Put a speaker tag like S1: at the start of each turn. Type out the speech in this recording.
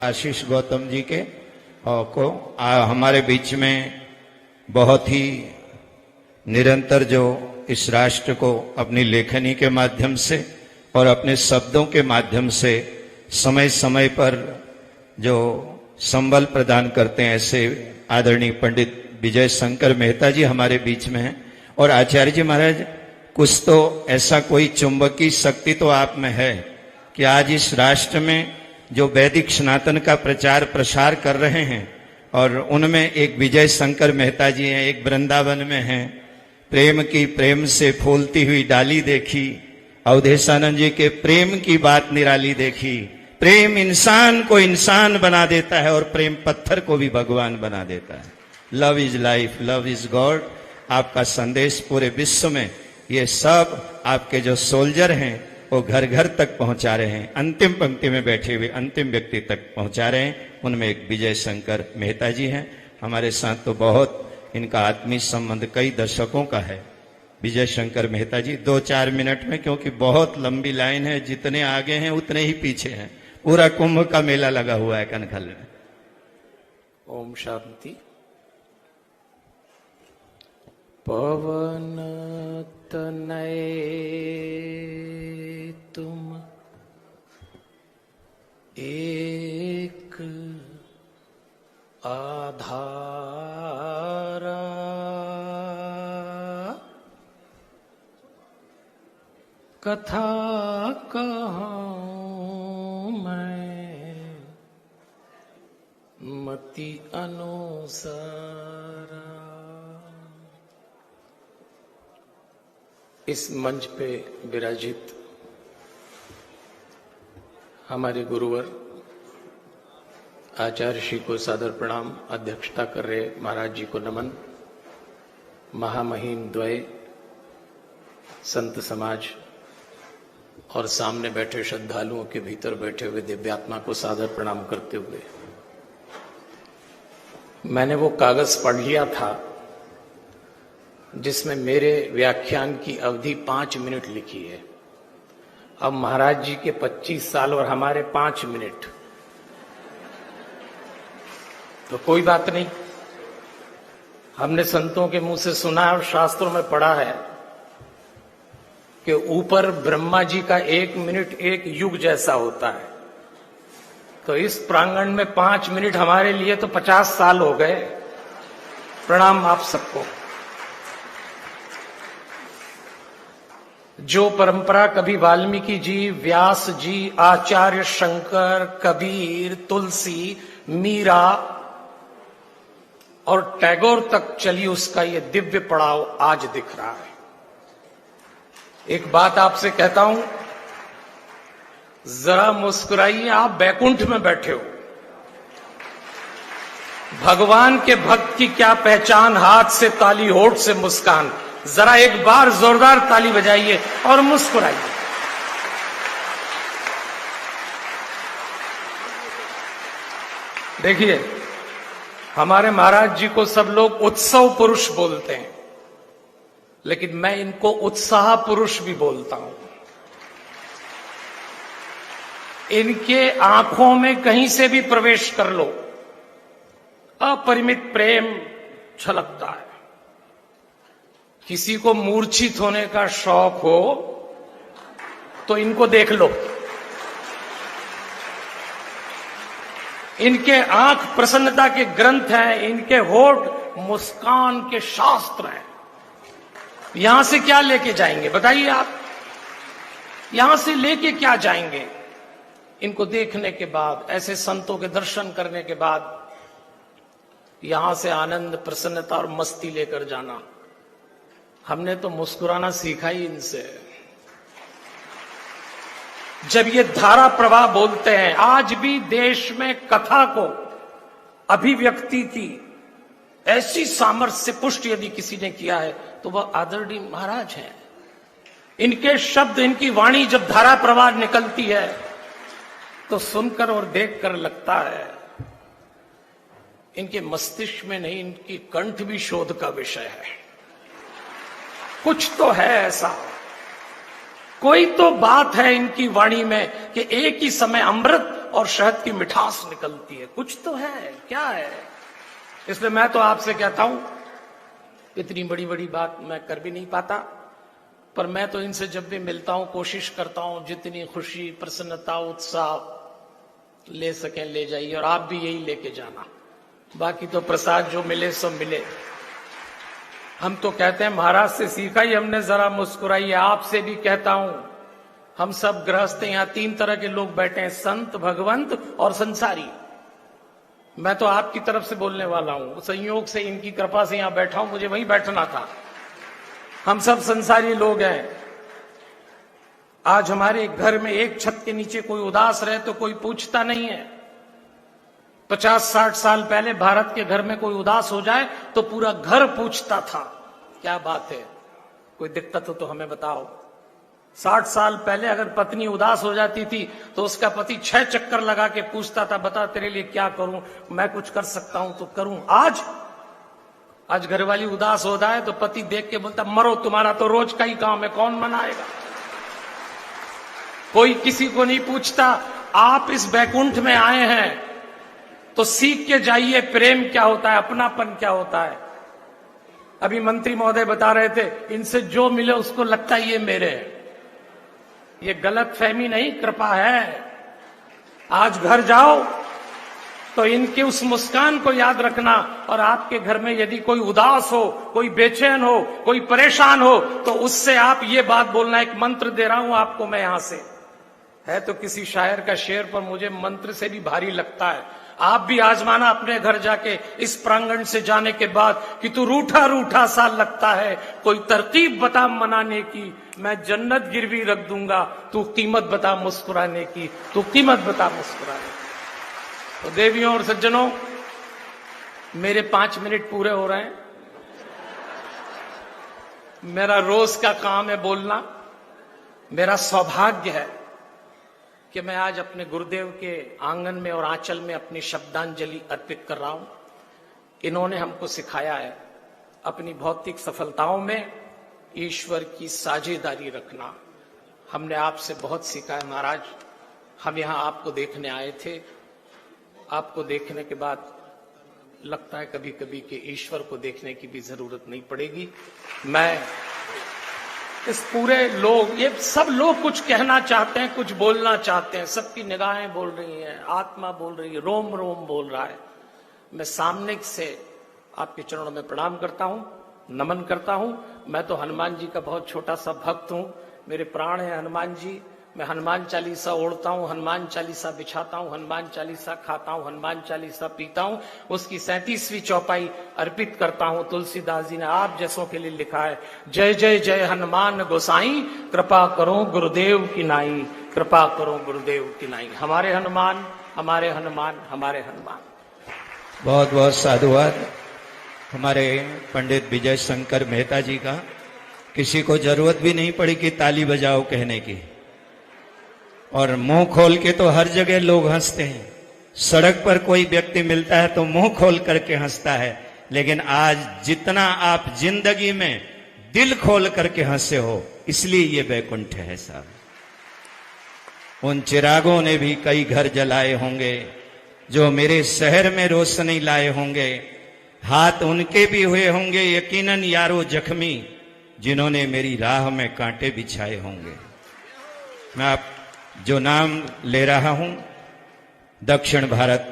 S1: आशीष गौतम जी के को हमारे बीच में बहुत ही निरंतर जो इस राष्ट्र को अपनी लेखनी के माध्यम से और अपने शब्दों के माध्यम से समय समय पर जो संबल प्रदान करते हैं, ऐसे आदरणीय पंडित विजय शंकर मेहता जी हमारे बीच में हैं। और आचार्य जी महाराज, कुछ तो ऐसा कोई चुंबकीय शक्ति तो आप में है कि आज इस राष्ट्र में जो वैदिक सनातन का प्रचार प्रसार कर रहे हैं, और उनमें एक विजय शंकर मेहता जी हैं, एक वृंदावन में हैं। प्रेम से फूलती हुई डाली देखी, अवधेशानंद जी के प्रेम की बात निराली देखी। प्रेम इंसान को इंसान बना देता है और प्रेम पत्थर को भी भगवान बना देता है। Love is life, love is God. आपका संदेश पूरे विश्व में ये सब आपके जो सोल्जर हैं वो घर घर तक पहुंचा रहे हैं, अंतिम पंक्ति में बैठे हुए अंतिम व्यक्ति तक पहुंचा रहे हैं। उनमें एक विजय शंकर मेहता जी हैं हमारे साथ, तो बहुत इनका आत्मीय संबंध कई दशकों का है। विजय शंकर मेहता जी 2-4 मिनट में, क्योंकि बहुत लंबी लाइन है, जितने आगे हैं उतने ही पीछे हैं। पूरा कुंभ का मेला लगा हुआ है कनखल में।
S2: ओम शांति। पवन तनय तुम एक आधारा, कथा कहूं मैं मति अनुसारा। इस मंच पे विराजित हमारे गुरुवर आचार्य श्री को सादर प्रणाम। अध्यक्षता कर रहे महाराज जी को नमन। महामहिम द्वय, संत समाज और सामने बैठे श्रद्धालुओं के भीतर बैठे हुए दिव्यात्मा को सादर प्रणाम करते हुए, मैंने वो कागज पढ़ लिया था जिसमें मेरे व्याख्यान की अवधि 5 मिनट लिखी है। अब महाराज जी के 25 साल और हमारे 5 मिनट, तो कोई बात नहीं। हमने संतों के मुंह से सुना है और शास्त्रों में पढ़ा है कि ऊपर ब्रह्मा जी का 1 मिनट 1 युग जैसा होता है। तो इस प्रांगण में 5 मिनट हमारे लिए तो 50 साल हो गए। प्रणाम आप सबको। जो परंपरा कभी वाल्मीकि जी, व्यास जी, आचार्य शंकर, कबीर, तुलसी, मीरा और टैगोर तक चली, उसका ये दिव्य पड़ाव आज दिख रहा है। एक बात आपसे कहता हूं, जरा मुस्कुराइए। आप बैकुंठ में बैठे हो। भगवान के भक्त की क्या पहचान, हाथ से ताली, होठ से मुस्कान। जरा एक बार जोरदार ताली बजाइए और मुस्कुराइए। देखिए, हमारे महाराज जी को सब लोग उत्सव पुरुष बोलते हैं, लेकिन मैं इनको उत्साह पुरुष भी बोलता हूं। इनके आंखों में कहीं से भी प्रवेश कर लो, अपरिमित प्रेम छलकता है। किसी को मूर्छित होने का शौक हो तो इनको देख लो। इनके आंख प्रसन्नता के ग्रंथ हैं, इनके होठ मुस्कान के शास्त्र हैं। यहां से क्या लेके जाएंगे बताइए आप? यहां से लेके क्या जाएंगे? इनको देखने के बाद, ऐसे संतों के दर्शन करने के बाद, यहां से आनंद, प्रसन्नता और मस्ती लेकर जाना। हमने तो मुस्कुराना सीखा ही इनसे। जब ये धारा प्रवाह बोलते हैं, आज भी देश में कथा को अभिव्यक्ति की ऐसी सामर्थ्य से पुष्ट यदि किसी ने किया है तो वह आदरणीय महाराज हैं। इनके शब्द, इनकी वाणी जब धारा प्रवाह निकलती है तो सुनकर और देखकर लगता है इनके मस्तिष्क में नहीं, इनकी कंठ भी शोध का विषय है। कुछ तो है ऐसा, कोई तो बात है इनकी वाणी में कि एक ही समय अमृत और शहद की मिठास निकलती है। कुछ तो है, क्या है? इसलिए मैं तो आपसे कहता हूं, इतनी बड़ी बड़ी बात मैं कर भी नहीं पाता, पर मैं तो इनसे जब भी मिलता हूं कोशिश करता हूं जितनी खुशी, प्रसन्नता, उत्साह ले सकें ले जाइए, और आप भी यही लेके जाना। बाकी तो प्रसाद जो मिले सो मिले। हम तो कहते हैं महाराज से सीखा ही हमने, जरा मुस्कुराइए। आपसे भी कहता हूं, हम सब गृहस्थ, यहां 3 तरह के लोग बैठे हैं, संत, भगवंत और संसारी। मैं तो आपकी तरफ से बोलने वाला हूं, संयोग से इनकी कृपा से यहां बैठा हूं, मुझे वहीं बैठना था। हम सब संसारी लोग हैं। आज हमारे घर में एक छत के नीचे कोई उदास रहे तो कोई पूछता नहीं है। 50-60 साल पहले भारत के घर में कोई उदास हो जाए तो पूरा घर पूछता था, क्या बात है, कोई दिक्कत हो तो हमें बताओ। 60 साल पहले अगर पत्नी उदास हो जाती थी तो उसका पति 6 चक्कर लगा के पूछता था, बता तेरे लिए क्या करूं, मैं कुछ कर सकता हूं तो करूं। आज घरवाली उदास हो जाए तो पति देख के बोलता, मरो, तुम्हारा तो रोज का ही काम है, कौन मनाएगा। कोई किसी को नहीं पूछता। आप इस बैकुंठ में आए हैं तो सीख के जाइए प्रेम क्या होता है, अपनापन क्या होता है। अभी मंत्री महोदय बता रहे थे, इनसे जो मिले उसको लगता है ये मेरे है। ये गलत फहमी नहीं, कृपा है। आज घर जाओ तो इनके उस मुस्कान को याद रखना, और आपके घर में यदि कोई उदास हो, कोई बेचैन हो, कोई परेशान हो, तो उससे आप ये बात बोलना। एक मंत्र दे रहा हूं आपको मैं यहां से, है तो किसी शायर का शेर, पर मुझे मंत्र से भी भारी लगता है। आप भी आजमाना अपने घर जाके, इस प्रांगण से जाने के बाद, कि तू रूठा रूठा सा लगता है, कोई तरकीब बता मनाने की, मैं जन्नत गिरवी रख दूंगा, तू कीमत बता मुस्कुराने की, तू कीमत बता मुस्कुराने की। तो देवियों और सज्जनों, मेरे 5 मिनट पूरे हो रहे हैं। मेरा रोज का काम है बोलना। मेरा सौभाग्य है कि मैं आज अपने गुरुदेव के आंगन में और आंचल में अपनी शब्दांजलि अर्पित कर रहा हूं। इन्होंने हमको सिखाया है अपनी भौतिक सफलताओं में ईश्वर की साझेदारी रखना। हमने आपसे बहुत सीखा है महाराज। हम यहां आपको देखने आए थे, आपको देखने के बाद लगता है कभी कभी कि ईश्वर को देखने की भी जरूरत नहीं पड़ेगी। मैं इस पूरे लोग, ये सब लोग कुछ कहना चाहते हैं, कुछ बोलना चाहते हैं, सबकी निगाहें बोल रही हैं, आत्मा बोल रही है, रोम रोम बोल रहा है। मैं सामने से आपके चरणों में प्रणाम करता हूं, नमन करता हूं। मैं तो हनुमान जी का बहुत छोटा सा भक्त हूं, मेरे प्राण है हनुमान जी। मैं हनुमान चालीसा ओढ़ता हूं, हनुमान चालीसा बिछाता हूं, हनुमान चालीसा खाता हूं, हनुमान चालीसा पीता हूं, उसकी 37वीं चौपाई अर्पित करता हूं। तुलसीदास जी ने आप जैसों के लिए लिखा है, जय जय जय हनुमान गोसाई, कृपा करो गुरुदेव की नाई, कृपा करो गुरुदेव की नाई। हमारे हनुमान, हमारे हनुमान, हमारे हनुमान।
S1: बहुत बहुत साधुवाद हमारे पंडित विजय शंकर मेहता जी का। किसी को जरूरत भी नहीं पड़ी कि ताली बजाओ कहने की, और मुंह खोल के तो हर जगह लोग हंसते हैं। सड़क पर कोई व्यक्ति मिलता है तो मुंह खोल करके हंसता है, लेकिन आज जितना आप जिंदगी में दिल खोल करके हंसे हो, इसलिए ये वैकुंठ है साहब। उन चिरागों ने भी कई घर जलाए होंगे, जो मेरे शहर में रोशनी लाए होंगे। हाथ उनके भी हुए होंगे यकीनन यारो जख्मी, जिन्होंने मेरी राह में कांटे बिछाए होंगे। मैं आप जो नाम ले रहा हूं, दक्षिण भारत